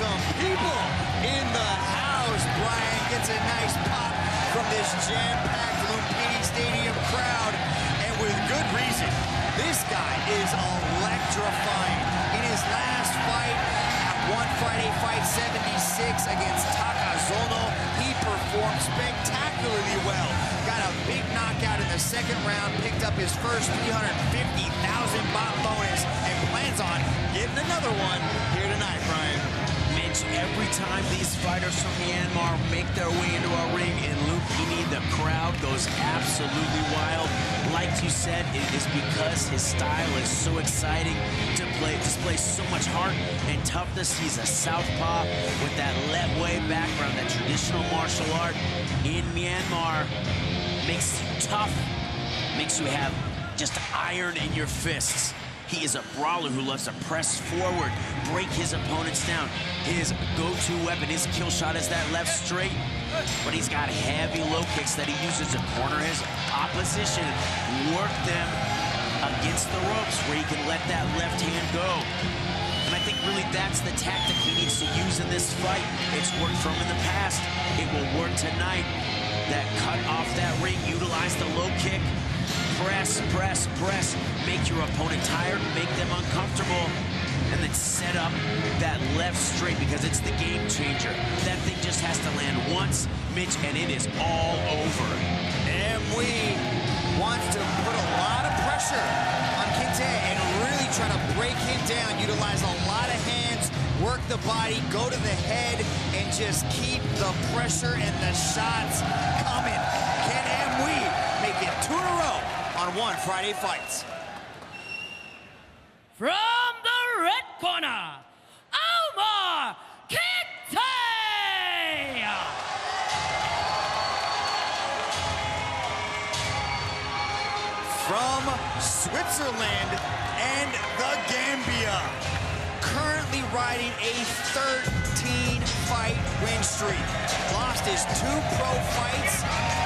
some people in the house. Brian gets a nice pop from this jam-packed Lumpini Stadium crowd, and with good reason. This guy is electrifying. In his last fight, at One Friday Fight 76 against Takazono, he performed spectacularly well. Got a big knockout in the second round, picked up his first 350,000 baht bonus, and plans on getting another one here tonight, Brian. Mitch, every time these fighters from Myanmar make their way into our ring in Lumpini, the crowd goes absolutely wild. Like you said, it is because his style is so exciting to play, displays so much heart and toughness. He's a southpaw with that Letway background, that traditional martial art in Myanmar. Makes you tough, makes you have just iron in your fists. He is a brawler who loves to press forward, break his opponents down. His go-to weapon, his kill shot is that left straight, but he's got heavy low kicks that he uses to corner his opposition, work them against the ropes where he can let that left hand go. And I think really that's the tactic he needs to use in this fight. It's worked for him in the past. It will work tonight. That cut off that ring, utilize the low kick. Press, press, press. Make your opponent tired, make them uncomfortable, and then set up that left straight because it's the game changer. That thing just has to land once, Mitch, and it is all over. And we wants to put a lot of pressure on Kinte and really try to break him down, utilize a lot of hands, work the body, go to the head, and just keep the pressure and the shots coming. Can Amwe make it 2 in a row on One Friday Fights? From the red corner, Omar Kinte! From Switzerland and the Gambia, currently riding a 13-fight win streak. Lost his 2 pro fights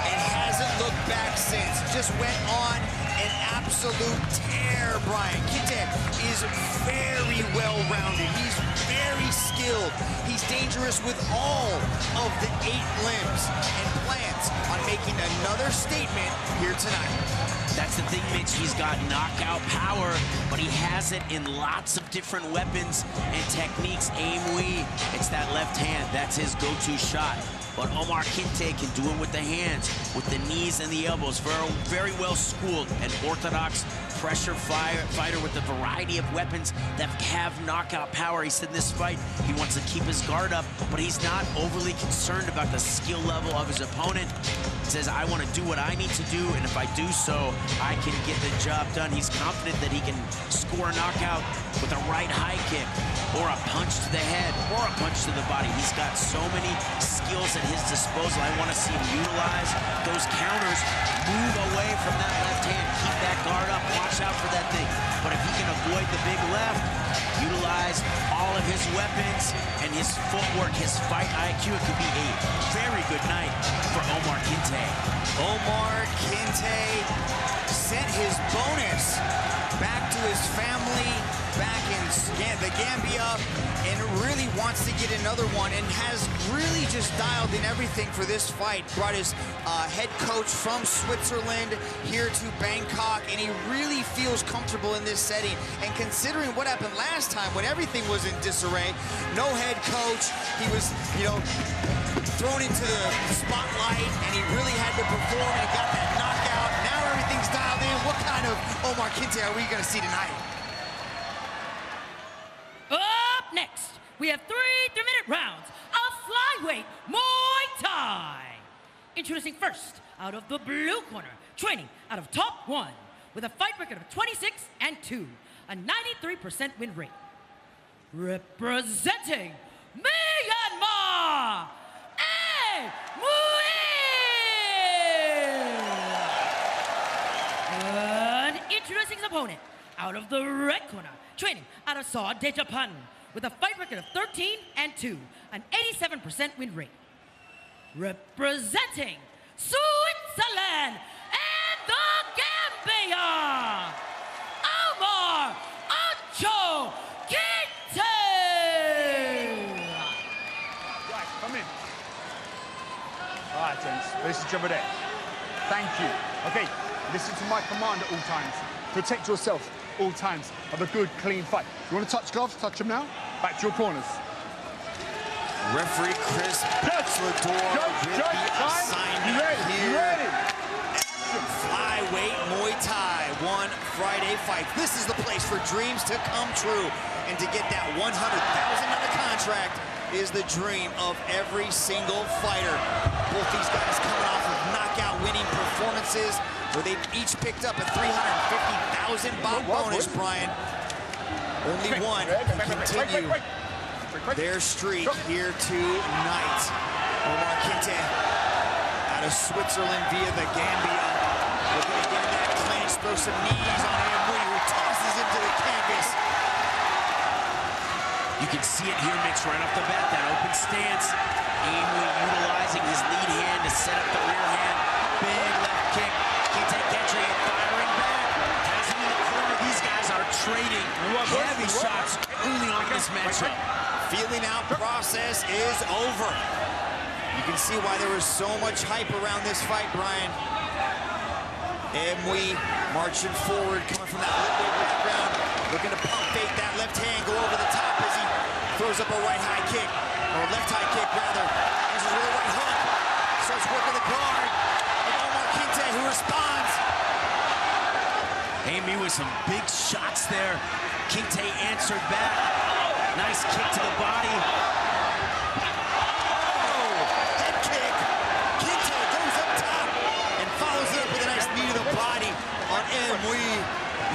and hasn't looked back since. Just went on an absolute tear, Brian. Kinte is very well-rounded. He's very skilled. He's dangerous with all of the 8 limbs and plans on making another statement here tonight. That's the thing, Mitch. He's got knockout power, but he has it in lots of different weapons and techniques. Amwe, it's that left hand. That's his go-to shot. But Omar Kinte can do it with the hands, with the knees and the elbows. Very well schooled and orthodox pressure fighter with a variety of weapons that have knockout power. He said in this fight he wants to keep his guard up, but he's not overly concerned about the skill level of his opponent. He says, I want to do what I need to do, and if I do so, I can get the job done. He's confident that he can score a knockout with a right high kick, or a punch to the head, or a punch to the body. He's got so many skills at his disposal. I want to see him utilize those counters, move away from that left hand, keep that guard up, watch out for that thing. But if he can avoid the big left, utilize all of his weapons and his footwork, his fight IQ, it could be a very good night for Omar Kinte. Omar Kinte sent his bonus back to his family back in the Gambia and really wants to get another one and has really just dialed in everything for this fight. Brought his head coach from Switzerland here to Bangkok, and he really feels comfortable in this setting. And considering what happened last time when everything was in disarray, no head coach, he was, thrown into the spotlight, and he really had to perform and got that knockout. Now everything's dialed in. What kind of Omar Kinte are we going to see tonight? Up next, we have 3 3-minute rounds of flyweight Muay Thai. Introducing first, out of the blue corner, training out of Top 1, with a fight record of 26-2, a 93% win rate. Representing Myanmar, Amwe! And introducing his opponent, out of the red corner, training out of Saudi, Japan, with a fight record of 13-2, an 87% win rate. Representing Switzerland and the Gambia, Omar Ancho Kinte! message over there. Thank you. Okay, listen to my command at all times. Protect yourself all times. Have a good, clean fight. You want to touch gloves? Touch them now. Back to your corners. Referee Chris Bachelador with the assignment here. Flyweight Muay Thai, one Friday fight. This is the place for dreams to come true. And to get that $100,000 contract is the dream of every single fighter. Both these guys coming off of knockout winning performances where they've each picked up a $350,000 bonus, Brian. Only one can continue their streak here tonight. Omar Kinte out of Switzerland via the Gambia. Looking to get that clinch, throw some knees on Amui, who tosses him to the canvas. You can see it here, Mitch, right off the bat, that open stance. Amui utilizing his lead hand to set up the rear hand. Big left kick. Kinte Gentrey firing back. Has him in the corner. These guys are trading heavy shots early on in this matchup. Feeling out process is over. You can see why there was so much hype around this fight, Brian. Amui marching forward, coming from that lightweight background, looking to pump fake that left hand, go over the top as he throws up a right high kick, or left high kick rather. This is with a right hook. Starts working the guard. And Omar Kinte, who responds. Amui with some big shots there. Kinte answered back. Nice kick to the body. Oh, head kick. Kinte goes up top and follows it up with a nice knee to the body on Amui.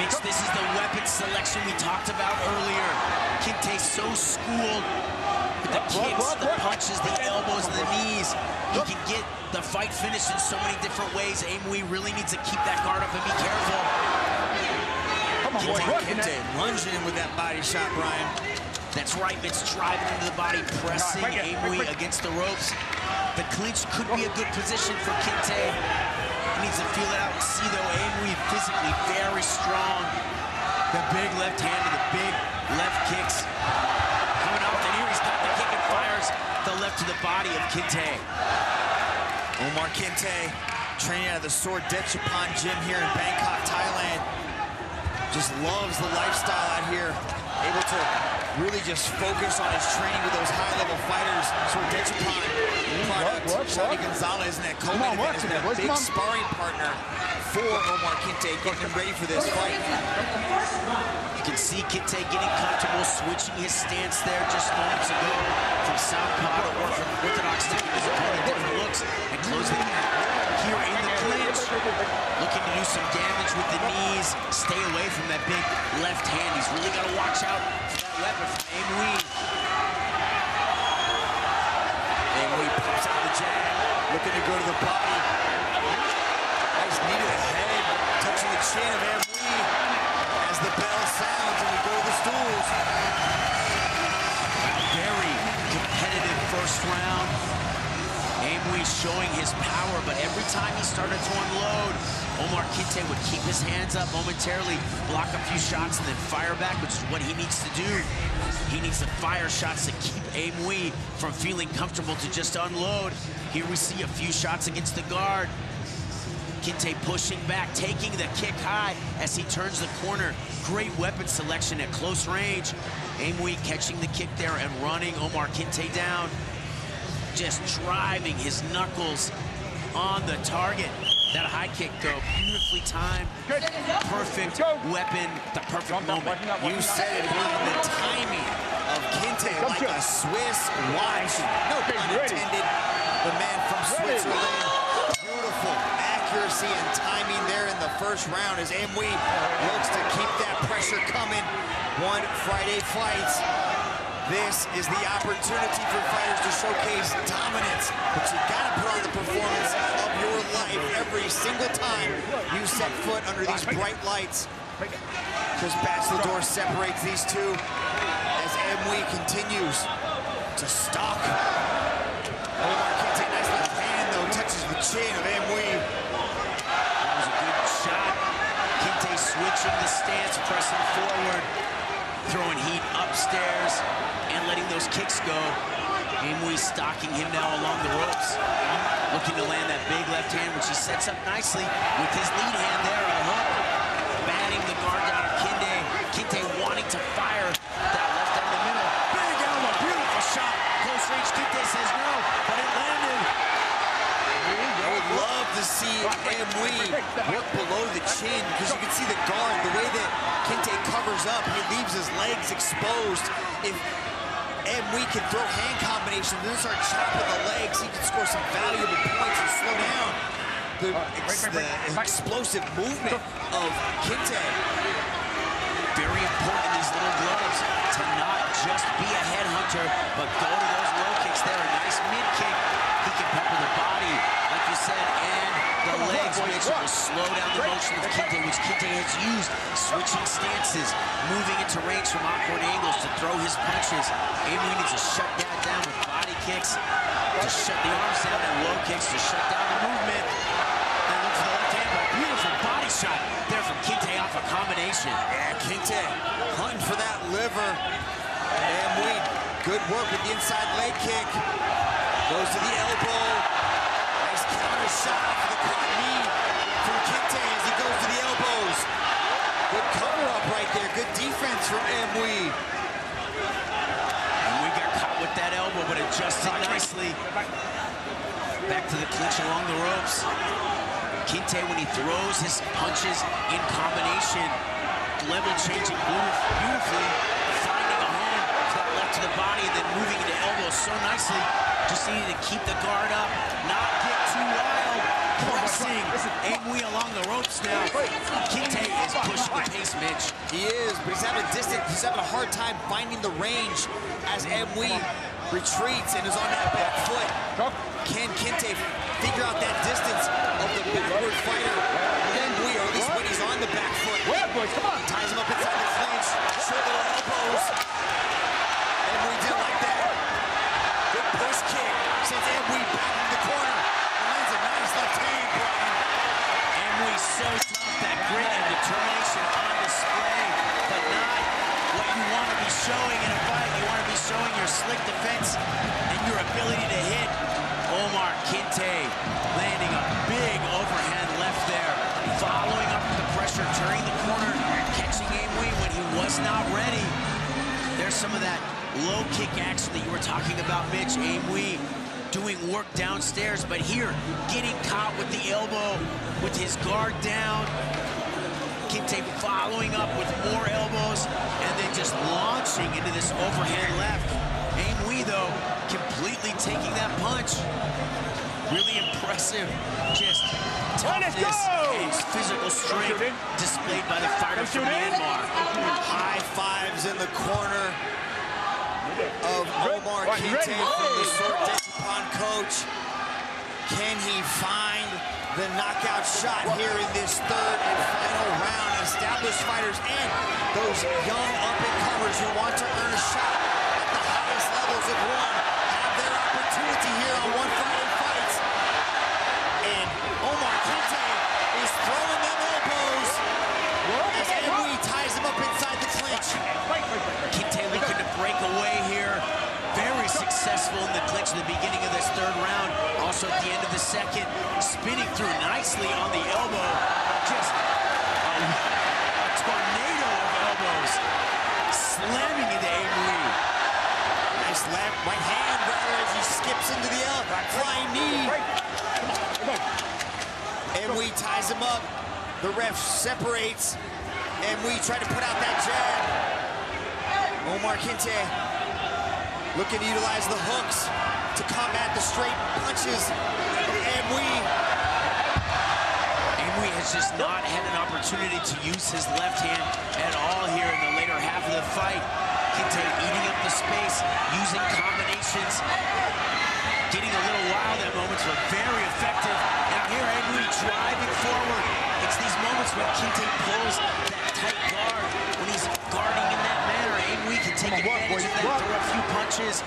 Mitch, this is the weapon selection we talked about earlier. Kinte's so schooled with the kicks, the punches, the elbows, and the knees. He can get the fight finished in so many different ways. Amui really needs to keep that guard up and be careful. Kinte lunging in with that body shot, Brian. That's right, Mitch, driving into the body, pressing Amui against the ropes. The clinch could be a good position for Kinte. He needs to feel it out and see, though, Amui physically very strong. The big left hand and the big left kicks. Coming off, and here he's got the kick and fires the left to the body of Kinte. Omar Kinte, training out of the Sword Dechapan gym here in Bangkok, Thailand. Just loves the lifestyle out here. Able to really just focus on his training with those high-level fighters. Sword Dechapan product. Shadi Gonzalez and that co-main event has been a big sparring partner for Omar Kinte, getting him ready for this fight. You can see Kinte getting comfortable, switching his stance there just moments ago from southpaw to orthodox, taking his opponent different looks and closing the gap. Here in the clinch, looking to do some damage with the knees, stay away from that big left hand. He's really got to watch out for that weapon from Amui. Amui pops out the jab, looking to go to the body. Nice knee to the head, touching the chin of Amui as the bell sounds and we go to the stools. Very competitive first round. Amui showing his power, but every time he started to unload, Omar Kinte would keep his hands up momentarily, block a few shots, and then fire back, which is what he needs to do. He needs to fire shots to keep Amui from feeling comfortable to just unload. Here we see a few shots against the guard. Kinte pushing back, taking the kick high as he turns the corner. Great weapon selection at close range. Amui catching the kick there and running Omar Kinte down. Just driving his knuckles on the target. That high kick, though, beautifully timed. Perfect weapon, the perfect moment. You said it, the timing of Kinte like a Swiss watch. No pun intended. The man from Switzerland. Beautiful accuracy and timing there in the first round as Amui looks to keep that pressure coming. One Friday fight. This is the opportunity for fighters to showcase dominance, but you gotta put on the performance of your life every single time you set foot under these bright lights. Chris Bachelador separates these two as Amui continues to stalk. Omar Kinte, nice left hand though, touches the chin of Amui. That was a good shot. Kinte switching the stance, pressing forward, throwing heat upstairs and letting those kicks go. Aimui stalking him now along the ropes. Looking to land that big left hand, which he sets up nicely with his lead hand there, a hook. Batting the guard down of Kinte. Kinte wanting to fire that left down the middle. Big elbow, beautiful shot. Close range, Kinte says no, but it landed. I would love to see Aimui work below the chin because you can see the guard, the way that Kinte covers up, he leaves his legs exposed. If Aimui can throw hand combinations and then start chopping the legs, he can score some valuable points and slow down the explosive movement of Kinte. Very important in these little gloves to not just be a headhunter, but go to those low kicks there. A nice mid kick. He can pepper the body, like you said, and the legs, which will slow down the motion of Kinte, which Kinte has used, switching stances, moving into range from awkward angles to throw his punches. Aimui needs to shut that down with body kicks, to shut the arms down, and low kicks to shut down the movement. And look for the left hand, but a beautiful body shot there from Kinte off a combination. Yeah, Kinte hunting for that liver. Aimui, good work with the inside leg kick. Goes to the elbow. Nice counter shot for the caught knee from Kinte as he goes to the elbows. Good cover up right there. Good defense from Aimui. Aimui got caught with that elbow, but adjusted nicely. Back to the clinch along the ropes. Kinte, when he throws his punches in combination, level changing move beautifully, finding a home to that left to the body and then moving into elbows so nicely. Just needed to keep the guard up, not get too wild. Pressing Aimui along the ropes now. Kinte is pushing the pace, Mitch. He is, but he's having a hard time finding the range as Aimui retreats and is on that back foot. Can Kinte figure out that distance of the backward fighter? Aimui, or at least when he's on the back foot. Ties him up inside the clinch, short little elbows. Aimui didn't like that. Good push kick, sends Aimui back into the corner. Lands a nice left hand, Brian. Aimui so tough, that grit and determination on display, but not what you want to be showing in a fight. You want to be showing your slick defense and your ability to hit. Omar Kinte landing a big overhand left there, following up the pressure, turning the corner, catching Aimui when he was not ready. There's some of that low kick action that you were talking about, Mitch. Aimui doing work downstairs, but here, getting caught with the elbow, with his guard down. Kinte following up with more elbows, and then just launching into this overhand left. Aimui, though, completely taking that punch. Really impressive, just toughness and physical strength displayed by the fighter from Myanmar. High fives in the corner of Omar Kinte from the Sortesipan coach. Can he find the knockout shot here in this third and final round? Established fighters and those young up-and-comers who want to earn a shot at the highest levels of one have their opportunity here on One Fighting Fights. And Omar Kinte is throwing them elbows as Aimui ties him up inside the clinch. Kinte looking to break away here. Very successful in the clinch in the beginning of this third round. Also at the end of the second, spinning through nicely on the elbow. Just a tornado of elbows. Slamming into Aimui. Nice left, right hand rather as he skips into the flying knee. Aimui ties him up. The ref separates. Aimui trying to put out that jab. Omar Kinte looking to utilize the hooks to combat the straight punches of Aimui. Aimui has just not had an opportunity to use his left hand at all here in the later half of the fight. Kinte eating up the space, using combinations, getting a little wild at moments, but very effective. Now here Aimui driving forward. It's these moments when Kinte pulls that tight guard, when he's guarding in that manner. Aimui can take advantage of that, throw a few punches,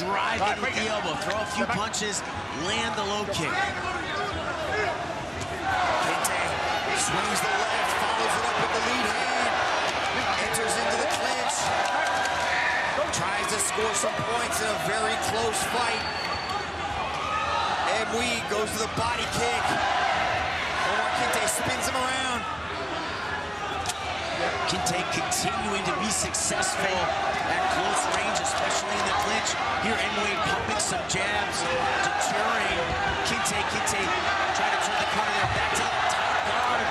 drive in with the elbow, throw a few punches, land the low kick. Kinte swings the left, follows it up with the lead hand, enters into the clinch, tries to score some points in a very close fight. Emui goes to the body kick. Omar Kinte spins him around. Kinte continuing to be successful at close range, especially in the clinch. Here, Emui pumping some jabs, deterring Kinte. Kinte trying to turn the corner there, back to the top guard.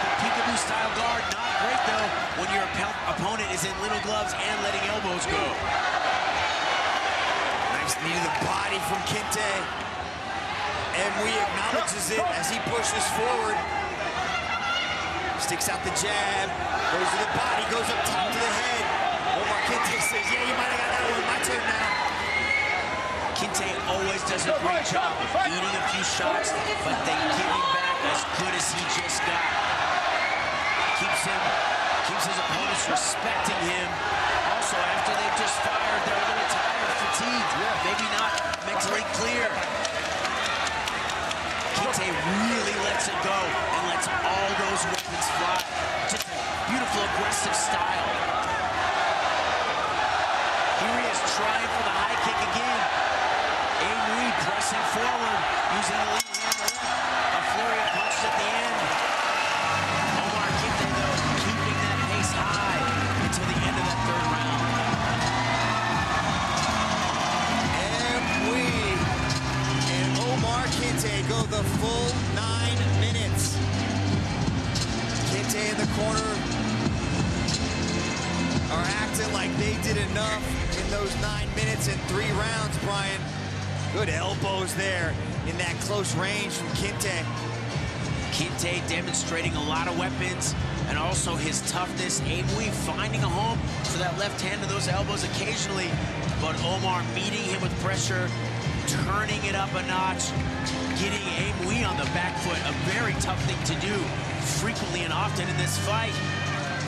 The peekaboo-style guard, not great though when your opponent is in little gloves and letting elbows go. Nice knee to the body from Kinte. Emui acknowledges it as he pushes forward. Sticks out the jab, goes to the body, goes up top to the head. Omar Kinte says, yeah, you might have got that one. My turn now. Kinte always does a great job eating a few shots, but then giving back as good as he just got. Keeps his opponents respecting him. Also, after they've just fired, they're a little tired, fatigued, maybe not mentally clear. Kinte really lets it go and lets all those weapons fly. Just a beautiful, aggressive style. Here he is trying for the high kick again. Emui pressing forward, using the lead hand left. A flurry of punches at the end. Omar Kinte, though, keeping that pace high until the end of that third round. Emui and Omar Kinte go the full 9 minutes. Kinte in the corner are acting like they did enough in those 9 minutes and 3 rounds, Brian. Good elbows there in that close range from Kinte. Kinte demonstrating a lot of weapons and also his toughness. Emui finding a home for that left hand and those elbows occasionally, but Omar meeting him with pressure, turning it up a notch, getting Emui on the back foot, a very tough thing to do frequently and often in this fight.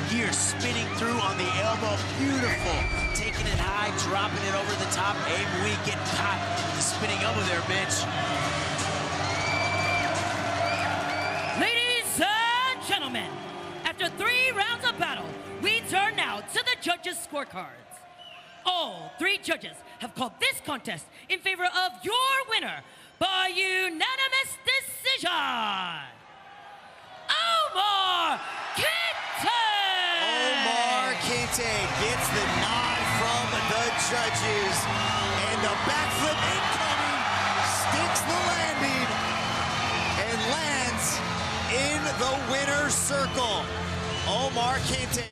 Here, spinning through on the elbow, beautiful, taking it high, dropping it over the top. Emui getting caught with the spinning elbow there, Mitch. Ladies and gentlemen, after 3 rounds of battle, we turn now to the judges' scorecards. All 3 judges have called this contest in favor of your winner by unanimous decision, Omar Kinte! Omar Kinte gets the nod from the judges, and the backflip incoming, sticks the landing, and lands in the winner's circle. Omar Kinte.